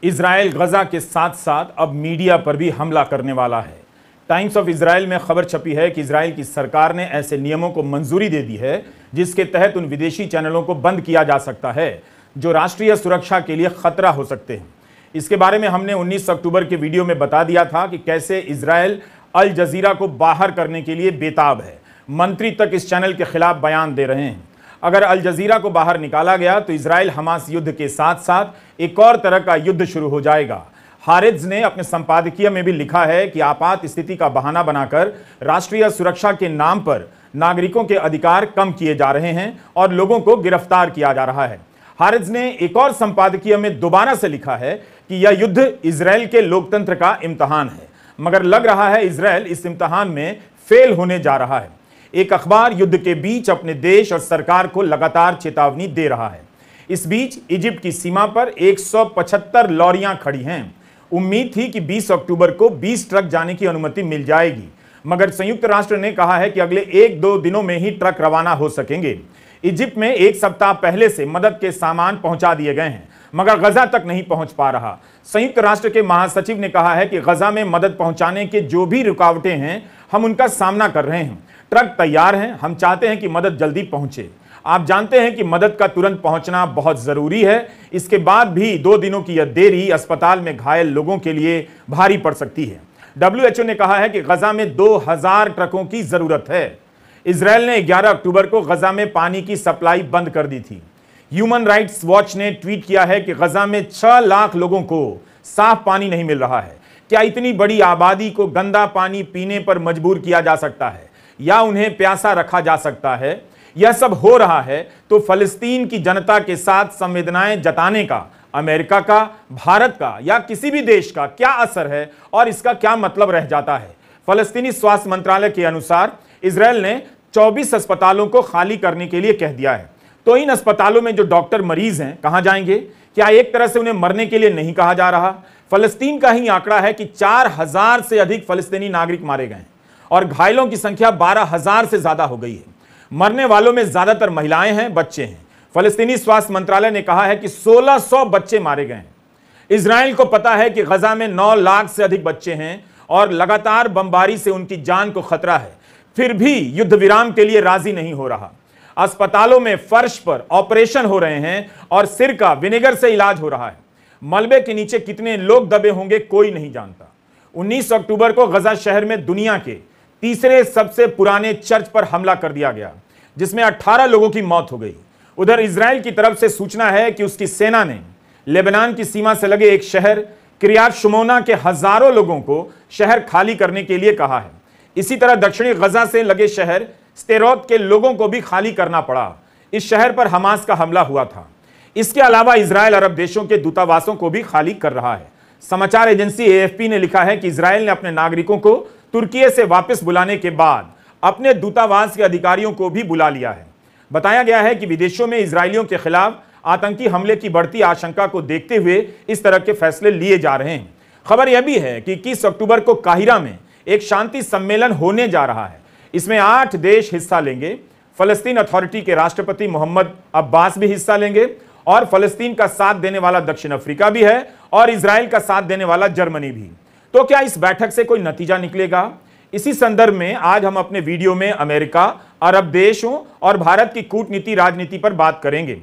Israel गजा के साथ साथ अब मीडिया पर भी हमला करने वाला है। टाइम्स ऑफ इजराइल में खबर छपी है कि इजराइल की सरकार ने ऐसे नियमों को मंजूरी दे दी है जिसके तहत उन विदेशी चैनलों को बंद किया जा सकता है जो राष्ट्रीय सुरक्षा के लिए खतरा हो सकते हैं। इसके बारे में हमने 19 अक्टूबर के वीडियो में बता दिया था कि कैसे इजराइल अल जजीरा को बाहर करने के लिए बेताब है। मंत्री तक इस चैनल के खिलाफ बयान दे रहे हैं। अगर अल जजीरा को बाहर निकाला गया तो इजराइल हमास युद्ध के साथ साथ एक और तरह का युद्ध शुरू हो जाएगा। हारिज ने अपने संपादकीय में भी लिखा है कि आपात स्थिति का बहाना बनाकर राष्ट्रीय सुरक्षा के नाम पर नागरिकों के अधिकार कम किए जा रहे हैं और लोगों को गिरफ्तार किया जा रहा है। हारिज ने एक और संपादकीय में दोबारा से लिखा है कि यह युद्ध इजराइल के लोकतंत्र का इम्तहान है, मगर लग रहा है इजराइल इस इम्तहान में फेल होने जा रहा है। एक अखबार युद्ध के बीच अपने देश और सरकार को लगातार चेतावनी दे रहा है। इस बीच इजिप्ट की सीमा पर 175 लॉरियां खड़ी हैं। उम्मीद थी कि 20 अक्टूबर को 20 ट्रक जाने की अनुमति मिल जाएगी, मगर संयुक्त राष्ट्र ने कहा है कि अगले 1-2 दिनों में ही ट्रक रवाना हो सकेंगे। इजिप्ट में एक सप्ताह पहले से मदद के सामान पहुंचा दिए गए हैं, मगर गजा तक नहीं पहुंच पा रहा। संयुक्त राष्ट्र के महासचिव ने कहा है कि गजा में मदद पहुंचाने के जो भी रुकावटें हैं, हम उनका सामना कर रहे हैं। ट्रक तैयार हैं, हम चाहते हैं कि मदद जल्दी पहुंचे। आप जानते हैं कि मदद का तुरंत पहुंचना बहुत जरूरी है। इसके बाद भी 2 दिनों की यह देरी अस्पताल में घायल लोगों के लिए भारी पड़ सकती है। WHO ने कहा है कि गजा में 2000 ट्रकों की जरूरत है। इजराइल ने 11 अक्टूबर को गजा में पानी की सप्लाई बंद कर दी थी। ह्यूमन राइट्स वॉच ने ट्वीट किया है कि गजा में 6 लाख लोगों को साफ पानी नहीं मिल रहा है। क्या इतनी बड़ी आबादी को गंदा पानी पीने पर मजबूर किया जा सकता है या उन्हें प्यासा रखा जा सकता है? यह सब हो रहा है तो फलस्तीन की जनता के साथ संवेदनाएं जताने का अमेरिका का, भारत का या किसी भी देश का क्या असर है और इसका क्या मतलब रह जाता है? फलस्तीनी स्वास्थ्य मंत्रालय के अनुसार इजराइल ने 24 अस्पतालों को खाली करने के लिए कह दिया है। तो इन अस्पतालों में जो डॉक्टर मरीज हैं कहां जाएंगे? क्या एक तरह से उन्हें मरने के लिए नहीं कहा जा रहा? फलस्तीन का ही आंकड़ा है कि 4000 से अधिक फलस्तीनी नागरिक मारे गए और घायलों की संख्या 12000 से ज्यादा हो गई है। मरने वालों में ज्यादातर महिलाएं हैं, बच्चे हैं। फलस्तीनी स्वास्थ्य मंत्रालय ने कहा है कि 1600 बच्चे मारे गए हैं। इजराइल को पता है कि गजा में 9 लाख से अधिक बच्चे हैं और लगातार बमबारी से उनकी जान को खतरा है, फिर भी युद्ध विराम के लिए राजी नहीं हो रहा। अस्पतालों में फर्श पर ऑपरेशन हो रहे हैं और सिर का विनेगर से इलाज हो रहा है। मलबे के नीचे कितने लोग दबे होंगे कोई नहीं जानता। 19 अक्टूबर को गजा शहर में दुनिया के तीसरे सबसे पुराने चर्च पर हमला कर दिया गया, जिसमें 18 लोगों की मौत हो गई। उधर इजराइल की तरफ से सूचना है कि उसकी सेना ने लेबनान की सीमा से लगे एक शहर किर्यात शुमोना के हजारों लोगों को शहर खाली करने के लिए कहा है। इसी तरह दक्षिणी गजा से लगे शहर स्टेरोत के लोगों को भी खाली करना पड़ा। इस शहर पर हमास का हमला हुआ था। इसके अलावा इजराइल अरब देशों के दूतावासों को भी खाली कर रहा है। समाचार एजेंसी AFP ने लिखा है कि इजराइल ने अपने नागरिकों को तुर्की से वापस बुलाने के बाद अपने दूतावास के अधिकारियों को भी बुला लिया है। बताया गया है कि विदेशों में इजरायलियों के खिलाफ आतंकी हमले की बढ़ती आशंका को देखते हुए इस तरह के फैसले लिए जा रहे हैं। खबर यह भी है कि 21 अक्टूबर को काहिरा में एक शांति सम्मेलन होने जा रहा है। इसमें 8 देश हिस्सा लेंगे। फलस्तीन अथॉरिटी के राष्ट्रपति मोहम्मद अब्बास भी हिस्सा लेंगे और फलस्तीन का साथ देने वाला दक्षिण अफ्रीका भी है और इजराइल का साथ देने वाला जर्मनी भी। तो क्या इस बैठक से कोई नतीजा निकलेगा? इसी संदर्भ में आज हम अपने वीडियो में अमेरिका, अरब देशों और भारत की कूटनीति राजनीति पर बात करेंगे।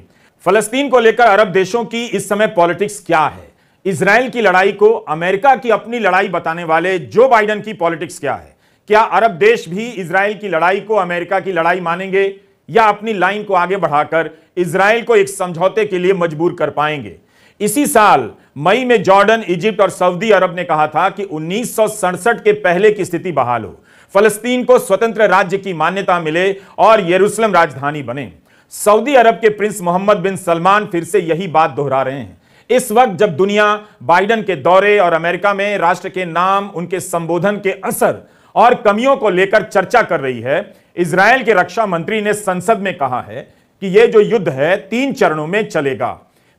फलस्तीन को लेकर अरब देशों की इस समय पॉलिटिक्स क्या है? इजराइल की लड़ाई को अमेरिका की अपनी लड़ाई बताने वाले जो बाइडेन की पॉलिटिक्स क्या है? क्या अरब देश भी इजराइल की लड़ाई को अमेरिका की लड़ाई मानेंगे या अपनी लाइन को आगे बढ़ाकर इजराइल को एक समझौते के लिए मजबूर कर पाएंगे? इसी साल मई में जॉर्डन, इजिप्ट और सऊदी अरब ने कहा था कि 1967 के पहले की स्थिति बहाल हो, फलस्तीन को स्वतंत्र राज्य की मान्यता मिले और यरूशलेम राजधानी बने। सऊदी अरब के प्रिंस मोहम्मद बिन सलमान फिर से यही बात दोहरा रहे हैं। इस वक्त जब दुनिया बाइडेन के दौरे और अमेरिका में राष्ट्र के नाम, उनके संबोधन के असर और कमियों को लेकर चर्चा कर रही है, इजराइल के रक्षा मंत्री ने संसद में कहा है कि यह जो युद्ध है 3 चरणों में चलेगा।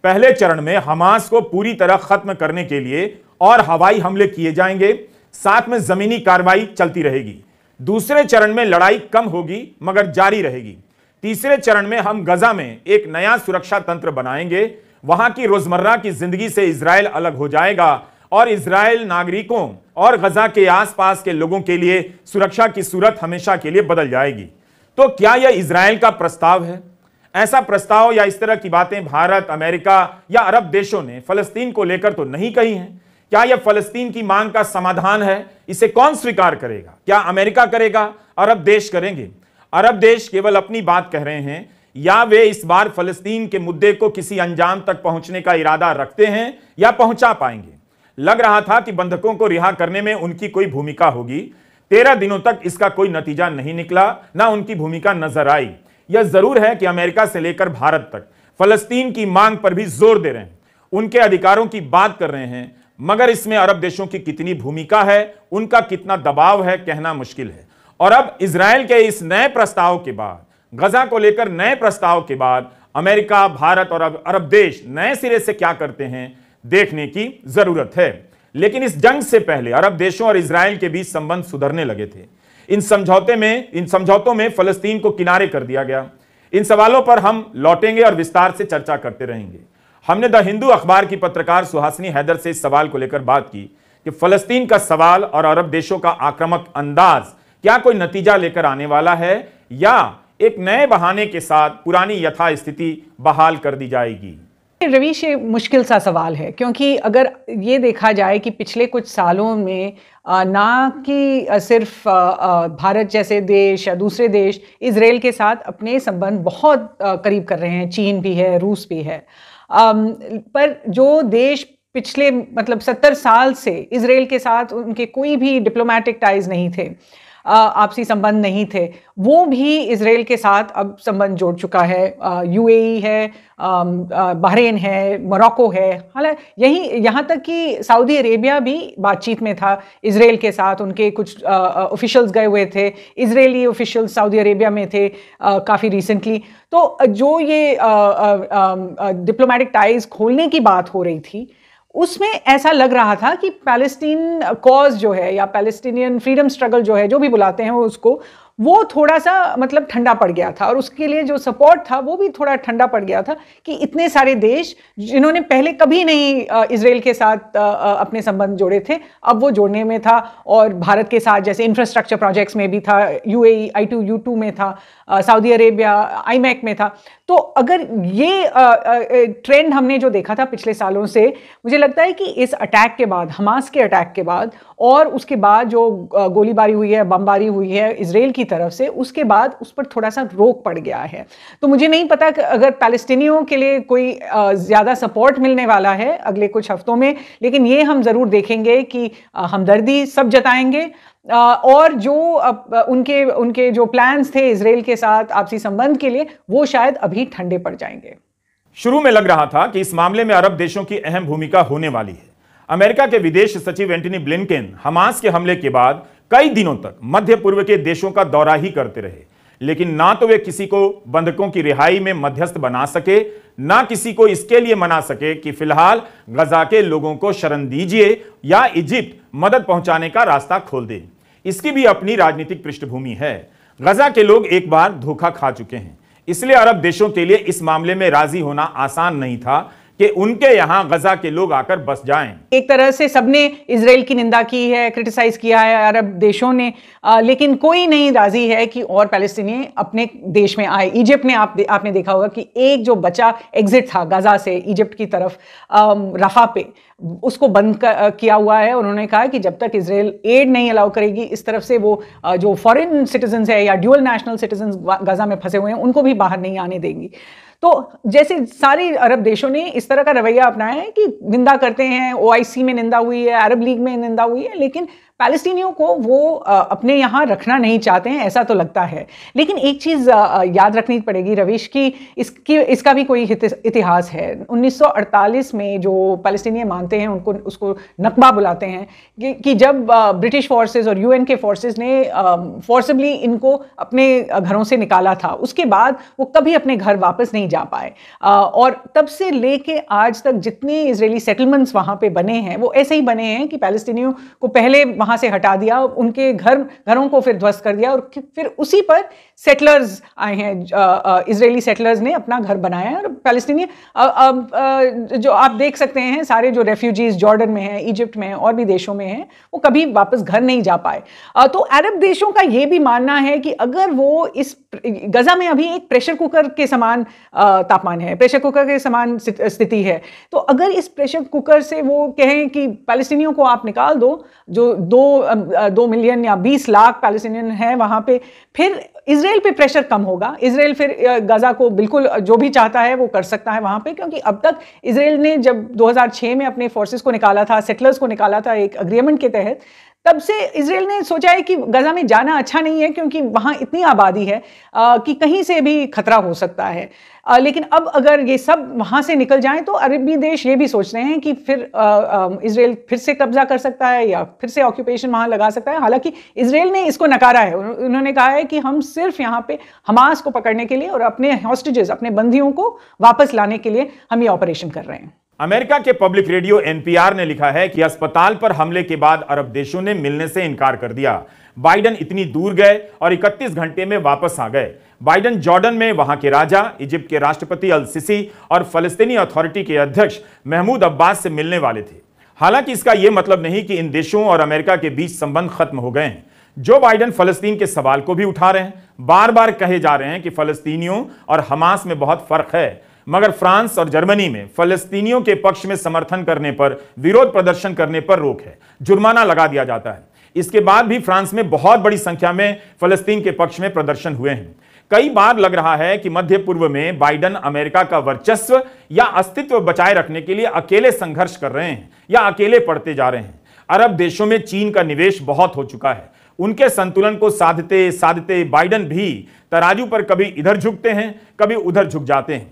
पहले चरण में हमास को पूरी तरह खत्म करने के लिए और हवाई हमले किए जाएंगे, साथ में जमीनी कार्रवाई चलती रहेगी। दूसरे चरण में लड़ाई कम होगी मगर जारी रहेगी। तीसरे चरण में हम गजा में एक नया सुरक्षा तंत्र बनाएंगे। वहां की रोजमर्रा की जिंदगी से इजराइल अलग हो जाएगा और इजराइल नागरिकों और गजा के आसपास के लोगों के लिए सुरक्षा की सूरत हमेशा के लिए बदल जाएगी। तो क्या यह इजराइल का प्रस्ताव है? ऐसा प्रस्ताव या इस तरह की बातें भारत, अमेरिका या अरब देशों ने फलस्तीन को लेकर तो नहीं कही हैं। क्या यह फलस्तीन की मांग का समाधान है? इसे कौन स्वीकार करेगा? क्या अमेरिका करेगा? अरब देश करेंगे? अरब देश केवल अपनी बात कह रहे हैं या वे इस बार फलस्तीन के मुद्दे को किसी अंजाम तक पहुंचने का इरादा रखते हैं या पहुंचा पाएंगे? लग रहा था कि बंधकों को रिहा करने में उनकी कोई भूमिका होगी। 13 दिनों तक इसका कोई नतीजा नहीं निकला, ना उनकी भूमिका नजर आई। यह जरूर है कि अमेरिका से लेकर भारत तक फलस्तीन की मांग पर भी जोर दे रहे हैं, उनके अधिकारों की बात कर रहे हैं, मगर इसमें अरब देशों की कितनी भूमिका है, उनका कितना दबाव है, कहना मुश्किल है। और अब इजराइल के इस नए प्रस्ताव के बाद, गजा को लेकर नए प्रस्ताव के बाद अमेरिका, भारत और अरब देश नए सिरे से क्या करते हैं, देखने की जरूरत है। लेकिन इस जंग से पहले अरब देशों और इजराइल के बीच संबंध सुधरने लगे थे। इन समझौतों में फलस्तीन को किनारे कर दिया गया। इन सवालों पर हम लौटेंगे और विस्तार से चर्चा करते रहेंगे। हमने द हिंदू अखबार की पत्रकार सुहासिनी हैदर से इस सवाल को लेकर बात की कि फलस्तीन का सवाल और अरब देशों का आक्रामक अंदाज क्या कोई नतीजा लेकर आने वाला है या एक नए बहाने के साथ पुरानी यथास्थिति बहाल कर दी जाएगी। रवीश, ये मुश्किल सा सवाल है, क्योंकि अगर ये देखा जाए कि पिछले कुछ सालों में ना कि सिर्फ भारत जैसे देश या दूसरे देश इजराइल के साथ अपने संबंध बहुत करीब कर रहे हैं, चीन भी है, रूस भी है, पर जो देश पिछले 70 साल से इजराइल के साथ उनके कोई भी डिप्लोमेटिक टाइज नहीं थे, आपसी संबंध नहीं थे, वो भी इजराइल के साथ अब संबंध जोड़ चुका है। यूएई है, बहरीन है, मोरक्को है, हालांकि यहाँ तक कि सऊदी अरेबिया भी बातचीत में था इजराइल के साथ। उनके कुछ ऑफिशियल्स गए हुए थे, इजरायली ऑफिशियल्स सऊदी अरेबिया में थे काफ़ी रिसेंटली। तो जो ये डिप्लोमेटिक टाइज खोलने की बात हो रही थी, उसमें ऐसा लग रहा था कि पैलेस्टीन कॉज जो है या पैलेस्टीनियन फ्रीडम स्ट्रगल जो है, जो भी बुलाते हैं वो उसको, वो थोड़ा सा ठंडा पड़ गया था और उसके लिए जो सपोर्ट था वो भी थोड़ा ठंडा पड़ गया था कि इतने सारे देश जिन्होंने पहले कभी नहीं इजराइल के साथ अपने संबंध जोड़े थे, अब वो जोड़ने में था। और भारत के साथ जैसे इंफ्रास्ट्रक्चर प्रोजेक्ट्स में भी था, यूएई I2U2 में था, सऊदी अरेबिया IMEC में था। तो अगर ये ट्रेंड हमने जो देखा था पिछले सालों से, मुझे लगता है कि इस अटैक के बाद, हमास के अटैक के बाद और उसके बाद जो गोलीबारी हुई है, बमबारी हुई है इजराइल की तरफ से, उसके बाद उस पर थोड़ा सा रोक पड़ गया है। तो मुझे नहीं पता कि अगर पैलेस्टीनियों के लिए कोई ज़्यादा सपोर्ट मिलने वाला है अगले कुछ हफ्तों में, लेकिन ये हम ज़रूर देखेंगे कि हमदर्दी सब जताएंगे और जो उनके जो प्लान्स थे इजराइल के साथ आपसी संबंध के लिए, वो शायद अभी ठंडे पड़ जाएंगे। शुरू में लग रहा था कि इस मामले में अरब देशों की अहम भूमिका होने वाली है। अमेरिका के विदेश सचिव एंटनी ब्लिंकेन हमास के हमले के बाद कई दिनों तक मध्य पूर्व के देशों का दौरा ही करते रहे, लेकिन ना तो वे किसी को बंधकों की रिहाई में मध्यस्थ बना सके, ना किसी को इसके लिए मना सके कि फिलहाल गजा के लोगों को शरण दीजिए या इजिप्ट मदद पहुंचाने का रास्ता खोल दे। इसकी भी अपनी राजनीतिक पृष्ठभूमि है। गजा के लोग एक बार धोखा खा चुके हैं, इसलिए अरब देशों के लिए इस मामले में राजी होना आसान नहीं था कि उनके यहां गजा के लोग आकर बस जाएं। एक तरह से सबने इजराइल की निंदा की है, क्रिटिसाइज किया है अरब देशों ने, लेकिन कोई नहीं राजी है कि और पैलेस्टीनी अपने देश में आए। इजिप्ट ने आपने देखा होगा कि एक जो बचा एग्जिट था गजा से इजिप्ट की तरफ रफा पे, उसको बंद किया हुआ है। उन्होंने कहा कि जब तक इजराइल एड नहीं अलाउ करेगी इस तरफ से, वो जो फॉरेन सिटीजन्स है या ड्यूअल नेशनल सिटीजन्स गजा में फंसे हुए हैं उनको भी बाहर नहीं आने देंगी। तो जैसे सारी अरब देशों ने इस तरह का रवैया अपनाया है कि निंदा करते हैं, OIC में निंदा हुई है, अरब लीग में निंदा हुई है, लेकिन पैलेस्टीनियों को वो अपने यहाँ रखना नहीं चाहते हैं, ऐसा तो लगता है। लेकिन एक चीज़ याद रखनी पड़ेगी रवीश की इसका भी कोई इतिहास है। 1948 में जो पैलेस्टीनियन बोलते हैं, उनको उसको नकबा बुलाते हैं कि जब ब्रिटिश फोर्सेस और यूएन के फोर्सेस ने फोर्सिबली इनको अपने घरों से निकाला था, उसके बाद वो कभी अपने घर वापस नहीं जा पाए। और तब से लेके आज तक जितने इजरायली सेटलमेंट्स वहाँ पे बने हैं वो ऐसे ही बने हैं कि पैलेस्टीनियों को पहले वहाँ से हटा दिया, उनके घरों को फिर ध्वस्त कर दिया और फिर उसी पर सेटलर्स आए हैं, इजरायली सेटलर्स ने अपना घर बनाया है। और पैलेस्टीनी जो आप देख सकते हैं सारे जो रेफ्यूजीज जॉर्डन में हैं, इजिप्ट में हैं और भी देशों में हैं, वो कभी वापस घर नहीं जा पाए। तो अरब देशों का ये भी मानना है कि अगर वो इस गजा में अभी एक प्रेशर कुकर के समान तापमान है, प्रेशर कुकर के समान स्थिति है, तो अगर इस प्रेशर कुकर से वो कहें कि पैलेस्टीनियों को आप निकाल दो, जो 2 मिलियन या 20 लाख पैलेस्टीनियन हैं वहाँ पे, फिर इजराइल पे प्रेशर कम होगा। इजराइल फिर गजा को बिल्कुल जो भी चाहता है वो कर सकता है वहाँ पे, क्योंकि अब तक इजराइल ने जब 2006 में अपने फोर्सेस को निकाला था, सेटलर्स को निकाला था एक अग्रीमेंट के तहत, तब से इजराइल ने सोचा है कि गजा में जाना अच्छा नहीं है, क्योंकि वहाँ इतनी आबादी है कि कहीं से भी खतरा हो सकता है। लेकिन अब अगर ये सब वहाँ से निकल जाएं तो अरबी देश ये भी सोच रहे हैं कि फिर इजराइल फिर से कब्जा कर सकता है या फिर से ऑक्यूपेशन वहाँ लगा सकता है। हालांकि इजराइल ने इसको नकारा है, उन्होंने कहा है कि हम सिर्फ यहाँ पे हमास को पकड़ने के लिए और अपने हॉस्टेजेस, अपने बंदियों को वापस लाने के लिए हम ये ऑपरेशन कर रहे हैं। अमेरिका के पब्लिक रेडियो एनपीआर ने लिखा है कि अस्पताल पर हमले के बाद अरब देशों ने मिलने से इनकार कर दिया। बाइडन इतनी दूर गए और 31 घंटे में वापस आ गए। बाइडन जॉर्डन में वहां के राजा, इजिप्ट के राष्ट्रपति अल सिसी और फलस्तीनी अथॉरिटी के अध्यक्ष महमूद अब्बास से मिलने वाले थे। हालांकि इसका यह मतलब नहीं कि इन देशों और अमेरिका के बीच संबंध खत्म हो गए हैं। जो बाइडन फलस्तीन के सवाल को भी उठा रहे हैं, बार बार कहे जा रहे हैं कि फलस्तीनियों और हमास में बहुत फर्क है, मगर फ्रांस और जर्मनी में फलस्तीनियों के पक्ष में समर्थन करने पर, विरोध प्रदर्शन करने पर रोक है, जुर्माना लगा दिया जाता है। इसके बाद भी फ्रांस में बहुत बड़ी संख्या में फलस्तीन के पक्ष में प्रदर्शन हुए हैं। कई बार लग रहा है कि मध्य पूर्व में बाइडन अमेरिका का वर्चस्व या अस्तित्व बचाए रखने के लिए अकेले संघर्ष कर रहे हैं या अकेले पड़ते जा रहे हैं। अरब देशों में चीन का निवेश बहुत हो चुका है। उनके संतुलन को साधते साधते बाइडन भी तराजू पर कभी इधर झुकते हैं, कभी उधर झुक जाते हैं।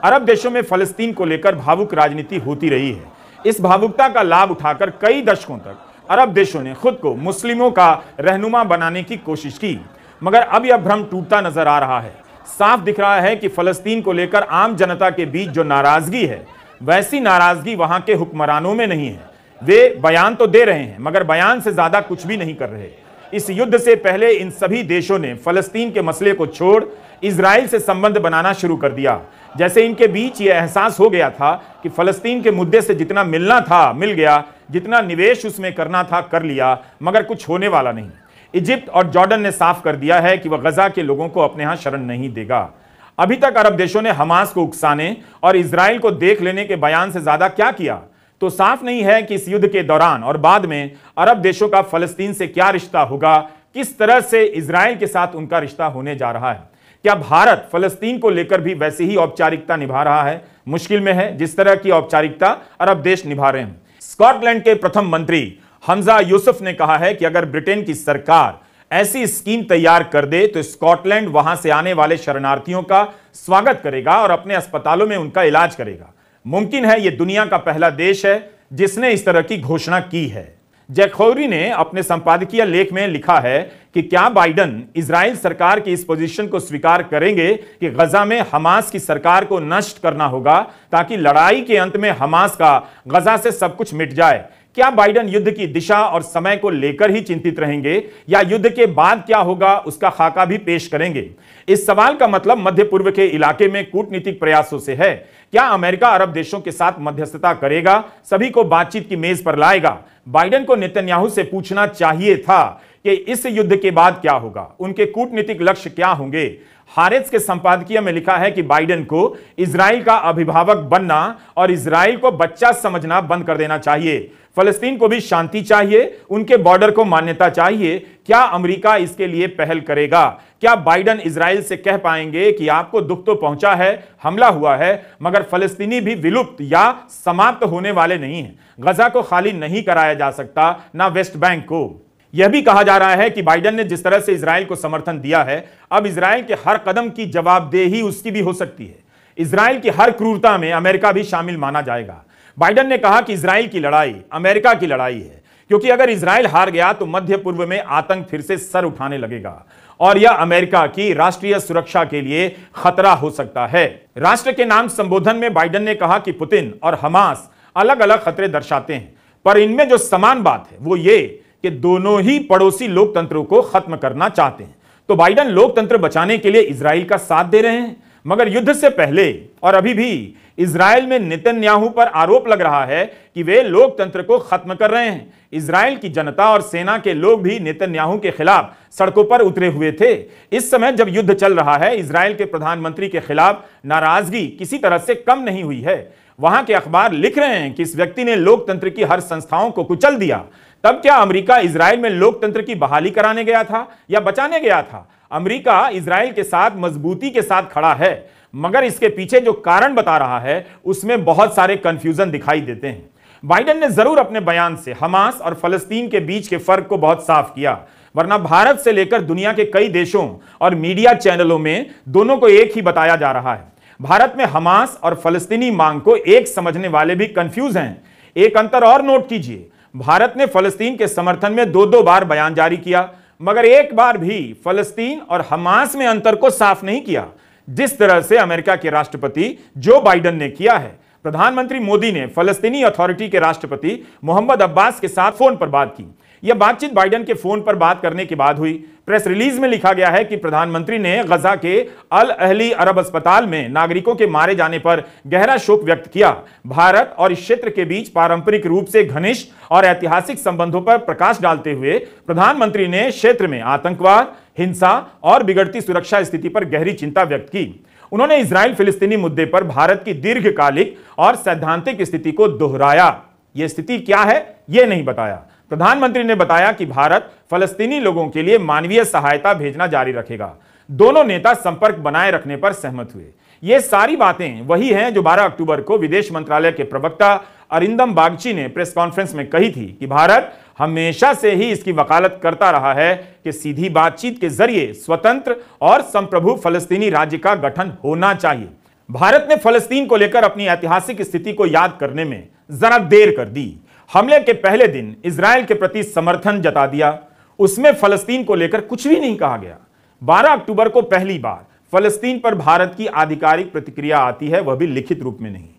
अरब देशों में फलस्तीन को लेकर भावुक राजनीति होती रही है। इस भावुकता का लाभ उठाकर कई दशकों तक अरब देशों ने खुद को मुस्लिमों का रहनुमा बनाने की कोशिश की, मगर अब यह भ्रम टूटता नजर आ रहा है। साफ दिख रहा है कि फलस्तीन को लेकर आम जनता के बीच जो नाराजगी है, वैसी नाराजगी वहां के हुक्मरानों में नहीं है। वे बयान तो दे रहे हैं, मगर बयान से ज्यादा कुछ भी नहीं कर रहे। इस युद्ध से पहले इन सभी देशों ने फलस्तीन के मसले को छोड़ इजराइल से संबंध बनाना शुरू कर दिया। जैसे इनके बीच यह एहसास हो गया था कि फलस्तीन के मुद्दे से जितना मिलना था मिल गया, जितना निवेश उसमें करना था कर लिया, मगर कुछ होने वाला नहीं। इजिप्ट और जॉर्डन ने साफ कर दिया है कि वह गजा के लोगों को अपने यहां शरण नहीं देगा। अभी तक अरब देशों ने हमास को उकसाने और इजराइल को देख लेने के बयान से ज्यादा क्या किया? तो साफ नहीं है कि इस युद्ध के दौरान और बाद में अरब देशों का फलस्तीन से क्या रिश्ता होगा, किस तरह से इजराइल के साथ उनका रिश्ता होने जा रहा है। क्या भारत फलस्तीन को लेकर भी वैसी ही औपचारिकता निभा रहा है? मुश्किल में है जिस तरह की औपचारिकता अरब देश निभा रहे हैं। स्कॉटलैंड के प्रथम मंत्री हमजा यूसुफ ने कहा है कि अगर ब्रिटेन की सरकार ऐसी स्कीम तैयार कर दे तो स्कॉटलैंड वहां से आने वाले शरणार्थियों का स्वागत करेगा और अपने अस्पतालों में उनका इलाज करेगा। मुमकिन है यह दुनिया का पहला देश है जिसने इस तरह की घोषणा की है। जैक खौरी ने अपने संपादकीय लेख में लिखा है कि क्या बाइडन इजराइल सरकार की इस पोजीशन को स्वीकार करेंगे कि गजा में हमास की सरकार को नष्ट करना होगा ताकि लड़ाई के अंत में हमास का गजा से सब कुछ मिट जाए? क्या बाइडन युद्ध की दिशा और समय को लेकर ही चिंतित रहेंगे या युद्ध के बाद क्या होगा उसका खाका भी पेश करेंगे? इस सवाल का मतलब मध्य पूर्व के इलाके में कूटनीतिक प्रयासों से है। क्या अमेरिका अरब देशों के साथ मध्यस्थता करेगा, सभी को बातचीत की मेज पर लाएगा? बाइडन को नेतन्याहू से पूछना चाहिए था कि इस युद्ध के बाद क्या होगा, उनके कूटनीतिक लक्ष्य क्या होंगे। हारेत्स के संपादकीय में लिखा है कि बाइडन को इजराइल का अभिभावक बनना और इजराइल को बच्चा समझना बंद कर देना चाहिए। फलस्तीन को भी शांति चाहिए, उनके बॉर्डर को मान्यता चाहिए। क्या अमेरिका इसके लिए पहल करेगा? क्या बाइडन इजराइल से कह पाएंगे कि आपको दुख तो पहुंचा है, हमला हुआ है, मगर फलस्तीनी भी विलुप्त या समाप्त होने वाले नहीं हैं। गजा को खाली नहीं कराया जा सकता, ना वेस्ट बैंक को। यह भी कहा जा रहा है कि बाइडन ने जिस तरह से इजराइल को समर्थन दिया है, अब इजराइल के हर कदम की जवाबदेही उसकी भी हो सकती है। इजराइल की हर क्रूरता में अमेरिका भी शामिल माना जाएगा। बाइडेन ने कहा कि इजराइल की लड़ाई अमेरिका की लड़ाई है, क्योंकि अगर इजराइल हार गया तो मध्य पूर्व में आतंक फिर से सर उठाने लगेगा और यह अमेरिका की राष्ट्रीय सुरक्षा के लिए खतरा हो सकता है। राष्ट्र के नाम संबोधन में बाइडेन ने कहा कि पुतिन और हमास अलग अलग खतरे दर्शाते हैं, पर इनमें जो समान बात है वो ये कि दोनों ही पड़ोसी लोकतंत्रों को खत्म करना चाहते हैं। तो बाइडेन लोकतंत्र बचाने के लिए इजराइल का साथ दे रहे हैं, मगर युद्ध से पहले और अभी भी इजराइल में नेतन्याहू पर आरोप लग रहा है कि वे लोकतंत्र को खत्म कर रहे हैं। इजराइल की जनता और सेना के लोग भी नेतन्याहू के खिलाफ सड़कों पर उतरे हुए थे। इस समय जब युद्ध चल रहा है, इजराइल के प्रधानमंत्री के खिलाफ नाराजगी किसी तरह से कम नहीं हुई है। वहां के अखबार लिख रहे हैं कि इस व्यक्ति ने लोकतंत्र की हर संस्थाओं को कुचल दिया। तब क्या अमेरिका इजराइल में लोकतंत्र की बहाली कराने गया था या बचाने गया था? अमेरिका इजराइल के साथ मजबूती के साथ खड़ा है, मगर इसके पीछे जो कारण बता रहा है उसमें बहुत सारे कंफ्यूजन दिखाई देते हैं। बाइडेन ने जरूर अपने बयान से हमास और फलस्तीन के बीच के फर्क को बहुत साफ किया, वरना भारत से लेकर दुनिया के कई देशों और मीडिया चैनलों में दोनों को एक ही बताया जा रहा है। भारत में हमास और फलस्तीनी मांग को एक समझने वाले भी कंफ्यूज हैं। एक अंतर और नोट कीजिए, भारत ने फलस्तीन के समर्थन में दो बार बयान जारी किया, मगर एक बार भी फलस्तीन और हमास में अंतर को साफ नहीं किया, जिस तरह से अमेरिका के राष्ट्रपति जो बाइडेन ने किया है। प्रधानमंत्री मोदी ने फलस्तीनी अथॉरिटी के राष्ट्रपति मोहम्मद अब्बास के साथ फोन पर बात की। यह बातचीत बाइडेन के फोन पर बात करने के बाद हुई। प्रेस रिलीज में लिखा गया है कि प्रधानमंत्री ने गजा के अल अहली अरब अस्पताल में नागरिकों के मारे जाने पर गहरा शोक व्यक्त किया। भारत और इस क्षेत्र के बीच पारंपरिक रूप से घनिष्ठ और ऐतिहासिक संबंधों पर प्रकाश डालते हुए प्रधानमंत्री ने क्षेत्र में आतंकवाद, हिंसा और बिगड़ती सुरक्षा स्थिति पर गहरी चिंता व्यक्त की। उन्होंने इजराइल फिलिस्तीनी मुद्दे पर भारत की दीर्घकालिक और सैद्धांतिक स्थिति को दोहराया। यह स्थिति क्या है यह नहीं बताया। प्रधानमंत्री ने बताया कि भारत फलस्तीनी लोगों के लिए मानवीय सहायता भेजना जारी रखेगा। दोनों नेता संपर्क बनाए रखने पर सहमत हुए। ये सारी बातें वही हैं जो 12 अक्टूबर को विदेश मंत्रालय के प्रवक्ता अरिंदम बागची ने प्रेस कॉन्फ्रेंस में कही थी कि भारत हमेशा से ही इसकी वकालत करता रहा है कि सीधी बातचीत के जरिए स्वतंत्र और संप्रभु फलस्तीनी राज्य का गठन होना चाहिए। भारत ने फलस्तीन को लेकर अपनी ऐतिहासिक स्थिति को याद करने में जरा देर कर दी। हमले के पहले दिन इजराइल के प्रति समर्थन जता दिया, उसमें फलस्तीन को लेकर कुछ भी नहीं कहा गया। 12 अक्टूबर को पहली बार फलस्तीन पर भारत की आधिकारिक प्रतिक्रिया आती है, वह भी लिखित रूप में नहीं।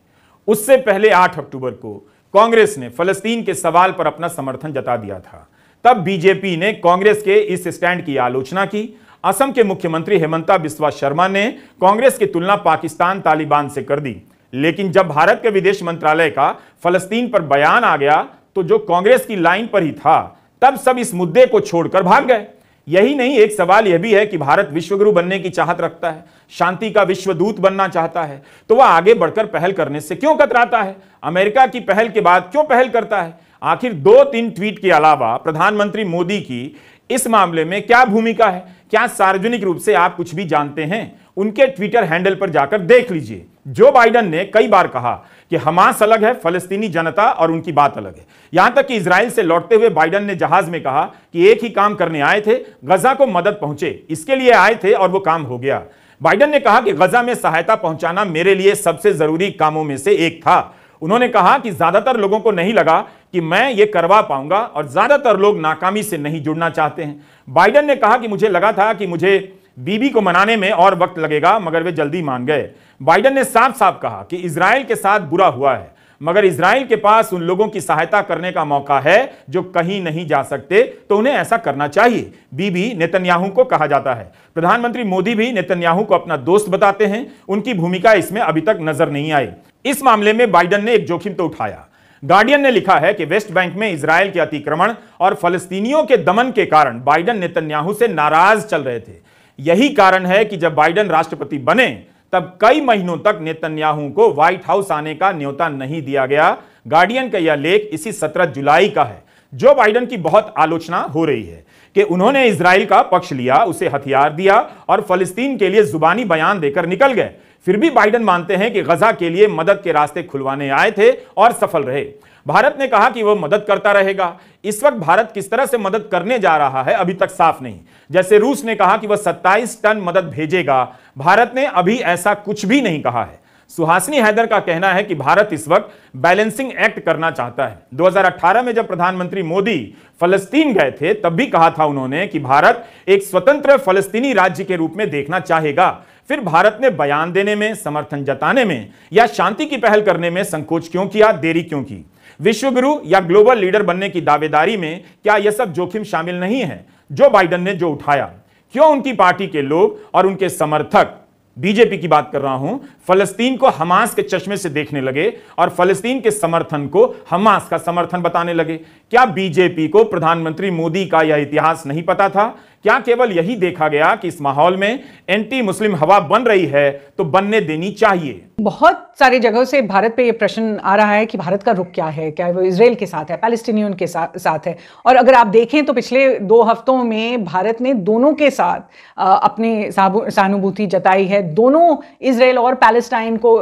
उससे पहले 8 अक्टूबर को कांग्रेस ने फलस्तीन के सवाल पर अपना समर्थन जता दिया था। तब बीजेपी ने कांग्रेस के इस स्टैंड की आलोचना की। असम के मुख्यमंत्री हेमंता बिस्वा शर्मा ने कांग्रेस की तुलना पाकिस्तान तालिबान से कर दी। लेकिन जब भारत के विदेश मंत्रालय का फलस्तीन पर बयान आ गया तो जो कांग्रेस की लाइन पर ही था, तब सब इस मुद्दे को छोड़कर भाग गए। यही नहीं, एक सवाल यह भी है कि भारत विश्वगुरु बनने की चाहत रखता है, शांति का विश्वदूत बनना चाहता है, तो वह आगे बढ़कर पहल करने से क्यों कतराता है? अमेरिका की पहल के बाद क्यों पहल करता है? आखिर 2-3 ट्वीट के अलावा प्रधानमंत्री मोदी की इस मामले में क्या भूमिका है? क्या सार्वजनिक रूप से आप कुछ भी जानते हैं? उनके ट्विटर हैंडल पर जाकर देख लीजिए। जो बाइडेन ने कई बार कहा कि हमास अलग है, फलस्तीनी जनता और उनकी बात अलग है। यहां तक कि इजराइल से लौटते हुए बाइडेन ने जहाज में कहा कि एक ही काम करने आए थे, गजा को मदद पहुंचे, इसके लिए आए थे और वो काम हो गया। बाइडेन ने कहा कि गजा में सहायता पहुंचाना मेरे लिए सबसे जरूरी कामों में से एक था। उन्होंने कहा कि ज्यादातर लोगों को नहीं लगा कि मैं ये करवा पाऊंगा और ज्यादातर लोग नाकामी से नहीं जुड़ना चाहते हैं। बाइडेन ने कहा कि मुझे लगा था कि मुझे बीबी को मनाने में और वक्त लगेगा, मगर वे जल्दी मान गए। बाइडेन ने साफ साफ कहा कि इजराइल के साथ बुरा हुआ है, मगर इजराइल के पास उन लोगों की सहायता करने का मौका है जो कहीं नहीं जा सकते, तो उन्हें ऐसा करना चाहिए। बीबी नेतन्याहू को कहा जाता है। प्रधानमंत्री मोदी भी नेतन्याहू को अपना दोस्त बताते हैं। उनकी भूमिका इसमें अभी तक नजर नहीं आई। इस मामले में बाइडेन ने एक जोखिम तो उठाया। गार्डियन ने लिखा है कि वेस्ट बैंक में इजराइल के अतिक्रमण और फलस्तीनियों के दमन के कारण बाइडेन नेतन्याहू से नाराज चल रहे थे। यही कारण है कि जब बाइडेन राष्ट्रपति बने तब कई महीनों तक नेतन्याहू को व्हाइट हाउस आने का न्योता नहीं दिया गया। गार्डियन का यह लेख इसी 17 जुलाई का है। जो बाइडेन की बहुत आलोचना हो रही है कि उन्होंने इजराइल का पक्ष लिया, उसे हथियार दिया और फलस्तीन के लिए जुबानी बयान देकर निकल गए। फिर भी बाइडेन मानते हैं कि गजा के लिए मदद के रास्ते खुलवाने आए थे और सफल रहे। भारत ने कहा कि वह मदद करता रहेगा। इस वक्त भारत किस तरह से मदद करने जा रहा है अभी तक साफ नहीं। जैसे रूस ने कहा कि वह 27 टन मदद भेजेगा, भारत ने अभी ऐसा कुछ भी नहीं कहा है। सुहासिनी हैदर का कहना है कि भारत इस वक्त बैलेंसिंग एक्ट करना चाहता है। 2018 में जब प्रधानमंत्री मोदी फलस्तीन गए थे तब भी कहा था उन्होंने कि भारत एक स्वतंत्र फलस्तीनी राज्य के रूप में देखना चाहेगा। फिर भारत ने बयान देने में, समर्थन जताने में या शांति की पहल करने में संकोच क्यों किया, देरी क्यों की? विश्वगुरु या ग्लोबल लीडर बनने की दावेदारी में क्या यह सब जोखिम शामिल नहीं है जो बाइडेन ने जो उठाया? क्यों उनकी पार्टी के लोग और उनके समर्थक, बीजेपी की बात कर रहा हूं, फलस्तीन को हमास के चश्मे से देखने लगे और फलस्तीन के समर्थन को हमास का समर्थन बताने लगे? क्या बीजेपी को प्रधानमंत्री मोदी का यह इतिहास नहीं पता था? क्या केवल यही देखा गया कि इस माहौल में एंटी मुस्लिम हवा बन रही है तो बनने देनी चाहिए? बहुत सारी जगहों से भारत पे ये प्रश्न आ रहा है कि भारत का रुख क्या है, क्या वो इजराइल के साथ है, पैलेस्टीनियन के साथ है। और अगर आप देखें तो पिछले 2 हफ्तों में भारत ने दोनों के साथ अपनी सहानुभूति जताई है। दोनों इजराइल और पैलेस्टाइन को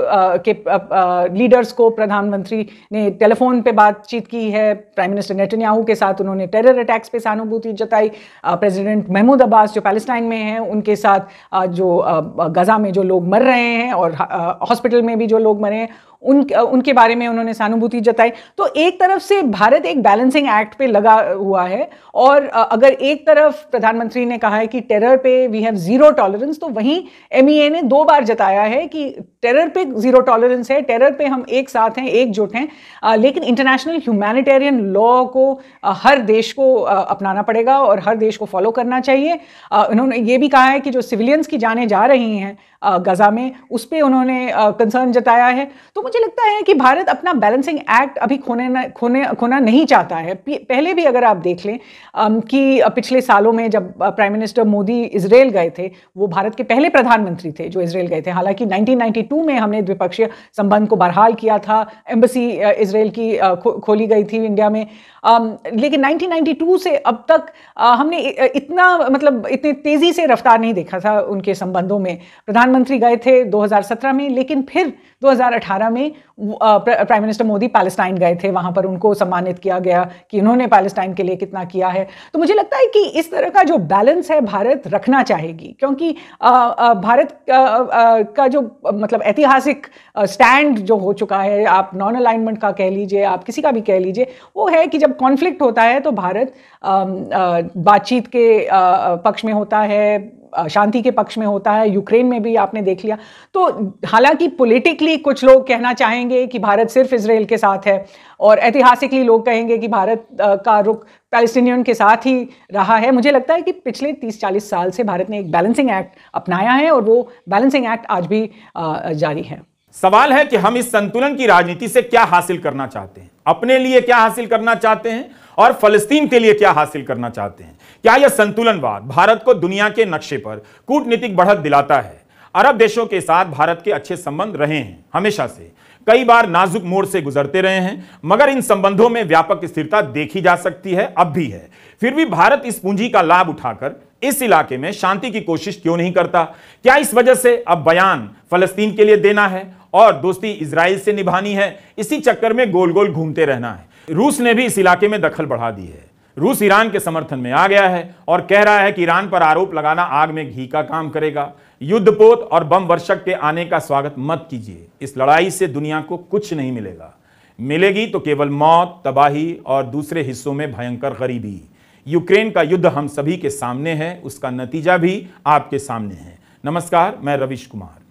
के लीडर्स को प्रधानमंत्री ने टेलीफोन पे बातचीत की है। प्राइम मिनिस्टर नेतन्याहू के साथ उन्होंने टेरर अटैक्स पे सहानुभूति जताई। प्रेसिडेंट महमूद अब्बास जो पैलेस्टाइन में हैं उनके साथ जो गजा में जो लोग मर रहे हैं और हॉस्पिटल में भी जो लोग मरे हैं उनके बारे में उन्होंने सहानुभूति जताई। तो एक तरफ से भारत एक बैलेंसिंग एक्ट पे लगा हुआ है और अगर एक तरफ प्रधानमंत्री ने कहा है कि टेरर पे वी हैव जीरो टॉलरेंस, तो वहीं MEA ने 2 बार जताया है कि टेरर पे जीरो टॉलरेंस है, टेरर पे हम एक साथ हैं, एकजुट हैं। लेकिन इंटरनेशनल ह्यूमैनिटेरियन लॉ को हर देश को अपनाना पड़ेगा और हर देश को फॉलो करना चाहिए। उन्होंने ये भी कहा है कि जो सिविलियंस की जानें जा रही हैं गजा में, उस पर उन्होंने कंसर्न जताया है। तो मुझे लगता है कि भारत अपना बैलेंसिंग एक्ट अभी खोना नहीं चाहता है। पहले भी अगर आप देख लें कि पिछले सालों में जब प्राइम मिनिस्टर मोदी इजराइल गए थे, वो भारत के पहले प्रधानमंत्री थे जो इजराइल गए थे। हालांकि 1992 में हमने द्विपक्षीय संबंध को बहाल किया था, एम्बेसी इजराइल की खोली गई थी इंडिया में। लेकिन 1992 से अब तक हमने इतनी तेजी से रफ्तार नहीं देखा था उनके संबंधों में। प्रधानमंत्री गए थे 2017 में, लेकिन फिर 2018 में प्राइम मिनिस्टर मोदी पैलेस्टाइन गए थे। वहां पर उनको सम्मानित किया गया कि उन्होंने पैलेस्टाइन के लिए कितना किया है। तो मुझे लगता है कि इस तरह का जो बैलेंस है भारत रखना चाहेगी, क्योंकि भारत का जो ऐतिहासिक स्टैंड जो हो चुका है, आप नॉन अलाइनमेंट का कह लीजिए, आप किसी का भी कह लीजिए, वो है कि जब कॉन्फ्लिक्ट होता है तो भारत बातचीत के पक्ष में होता है, शांति के पक्ष में होता है। यूक्रेन में भी आपने देख लिया। तो हालांकि पॉलिटिकली कुछ लोग कहना चाहेंगे कि भारत सिर्फ इजराइल के साथ है और ऐतिहासिकली लोग कहेंगे कि भारत का रुख पैलेस्टीनियन के साथ ही रहा है। मुझे लगता है कि पिछले 30-40 साल से भारत ने एक बैलेंसिंग एक्ट अपनाया है और वो बैलेंसिंग एक्ट आज भी जारी है। सवाल है कि हम इस संतुलन की राजनीति से क्या हासिल करना चाहते हैं, अपने लिए क्या हासिल करना चाहते हैं और फलस्तीन के लिए क्या हासिल करना चाहते हैं। क्या यह संतुलनवाद भारत को दुनिया के नक्शे पर कूटनीतिक बढ़त दिलाता है? अरब देशों के साथ भारत के अच्छे संबंध रहे हैं हमेशा से, कई बार नाजुक मोड़ से गुजरते रहे हैं, मगर इन संबंधों में व्यापक स्थिरता देखी जा सकती है, अब भी है। फिर भी भारत इस पूंजी का लाभ उठाकर इस इलाके में शांति की कोशिश क्यों नहीं करता? क्या इस वजह से अब बयान फलस्तीन के लिए देना है और दोस्ती इजराइल से निभानी है? इसी चक्कर में गोल गोल घूमते रहना है। रूस ने भी इस इलाके में दखल बढ़ा दी है। रूस ईरान के समर्थन में आ गया है और कह रहा है कि ईरान पर आरोप लगाना आग में घी का काम करेगा। युद्धपोत और बम वर्षक के आने का स्वागत मत कीजिए। इस लड़ाई से दुनिया को कुछ नहीं मिलेगा, मिलेगी तो केवल मौत, तबाही और दूसरे हिस्सों में भयंकर गरीबी। यूक्रेन का युद्ध हम सभी के सामने है, उसका नतीजा भी आपके सामने है। नमस्कार, मैं रविश कुमार।